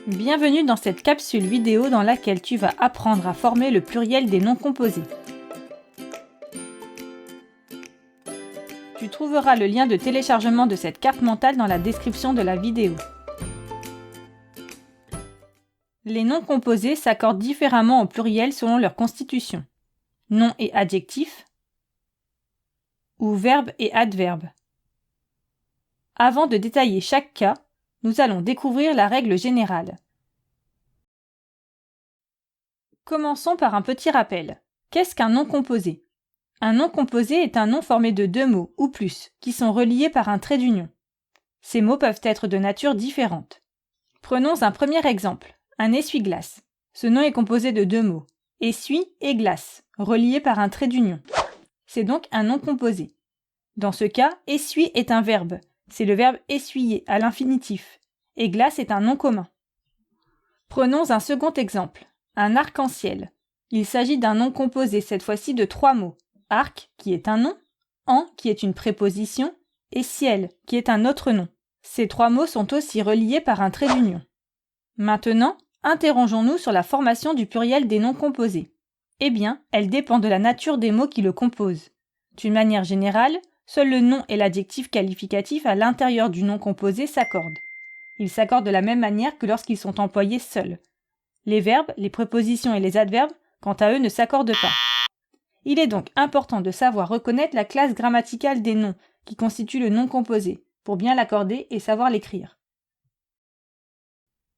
Bienvenue dans cette capsule vidéo dans laquelle tu vas apprendre à former le pluriel des noms composés. Tu trouveras le lien de téléchargement de cette carte mentale dans la description de la vidéo. Les noms composés s'accordent différemment au pluriel selon leur constitution. Nom et adjectif ou verbe et adverbe. Avant de détailler chaque cas, nous allons découvrir la règle générale. Commençons par un petit rappel. Qu'est-ce qu'un nom composé? Un nom composé est un nom formé de deux mots ou plus qui sont reliés par un trait d'union. Ces mots peuvent être de nature différente. Prenons un premier exemple, un essuie-glace. Ce nom est composé de deux mots, essuie et glace, reliés par un trait d'union. C'est donc un nom composé. Dans ce cas, essuie est un verbe. C'est le verbe essuyer à l'infinitif. Et glace est un nom commun. Prenons un second exemple, un arc-en-ciel. Il s'agit d'un nom composé cette fois-ci de trois mots. Arc, qui est un nom, en, qui est une préposition, et ciel, qui est un autre nom. Ces trois mots sont aussi reliés par un trait d'union. Maintenant, interrogeons-nous sur la formation du pluriel des noms composés. Eh bien, elle dépend de la nature des mots qui le composent. D'une manière générale, seul le nom et l'adjectif qualificatif à l'intérieur du nom composé s'accordent. Ils s'accordent de la même manière que lorsqu'ils sont employés seuls. Les verbes, les prépositions et les adverbes, quant à eux, ne s'accordent pas. Il est donc important de savoir reconnaître la classe grammaticale des noms qui constitue le nom composé, pour bien l'accorder et savoir l'écrire.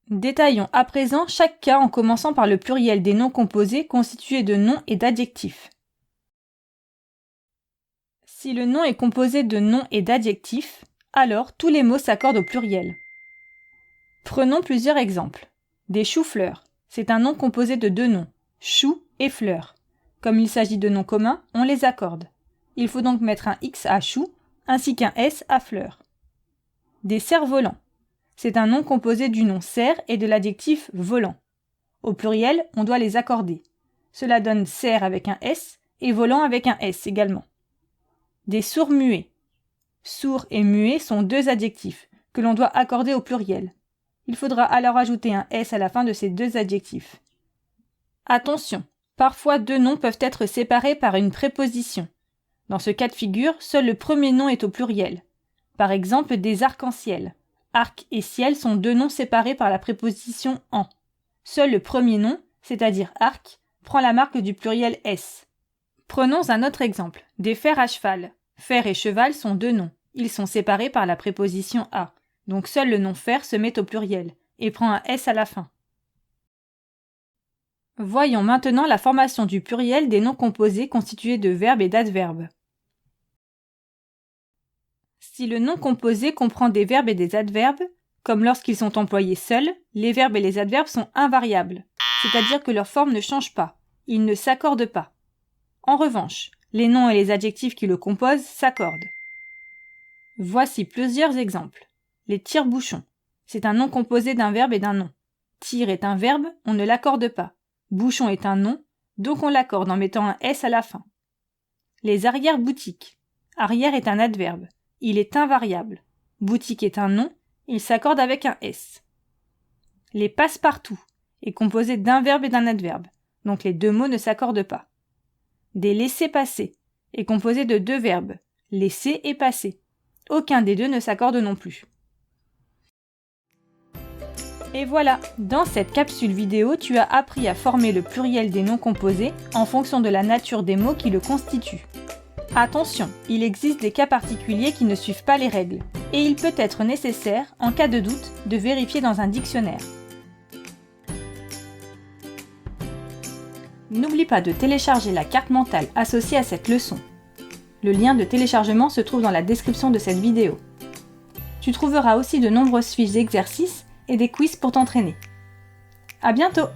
Détaillons à présent chaque cas en commençant par le pluriel des noms composés constitué de noms et d'adjectifs. Si le nom est composé de noms et d'adjectifs, alors tous les mots s'accordent au pluriel. Prenons plusieurs exemples. Des choux-fleurs, c'est un nom composé de deux noms, chou et fleur. Comme il s'agit de noms communs, on les accorde. Il faut donc mettre un X à chou ainsi qu'un S à fleur. Des cerfs-volants, c'est un nom composé du nom cerf et de l'adjectif volant. Au pluriel, on doit les accorder. Cela donne cerf avec un S et volant avec un S également. Des sourds-muets. Sourd et muet sont deux adjectifs que l'on doit accorder au pluriel. Il faudra alors ajouter un S à la fin de ces deux adjectifs. Attention, parfois deux noms peuvent être séparés par une préposition. Dans ce cas de figure, seul le premier nom est au pluriel. Par exemple, des arcs-en-ciel. Arc et ciel sont deux noms séparés par la préposition en. Seul le premier nom, c'est-à-dire arc, prend la marque du pluriel S. Prenons un autre exemple, des fers à cheval. Fer et cheval sont deux noms. Ils sont séparés par la préposition à. Donc seul le nom fer se met au pluriel et prend un S à la fin. Voyons maintenant la formation du pluriel des noms composés constitués de verbes et d'adverbes. Si le nom composé comprend des verbes et des adverbes, comme lorsqu'ils sont employés seuls, les verbes et les adverbes sont invariables, c'est-à-dire que leur forme ne change pas, ils ne s'accordent pas. En revanche, les noms et les adjectifs qui le composent s'accordent. Voici plusieurs exemples. Les tire-bouchons, c'est un nom composé d'un verbe et d'un nom. Tire est un verbe, on ne l'accorde pas. Bouchon est un nom, donc on l'accorde en mettant un S à la fin. Les arrière-boutiques. Arrière est un adverbe. Il est invariable. Boutique est un nom, il s'accorde avec un S. Les passe-partout est composé d'un verbe et d'un adverbe, donc les deux mots ne s'accordent pas. Des laissez-passer est composé de deux verbes, laisser et passer. Aucun des deux ne s'accorde non plus. Et voilà, dans cette capsule vidéo, tu as appris à former le pluriel des noms composés en fonction de la nature des mots qui le constituent. Attention, il existe des cas particuliers qui ne suivent pas les règles, et il peut être nécessaire, en cas de doute, de vérifier dans un dictionnaire. N'oublie pas de télécharger la carte mentale associée à cette leçon. Le lien de téléchargement se trouve dans la description de cette vidéo. Tu trouveras aussi de nombreuses fiches d'exercices et des quiz pour t'entraîner. À bientôt!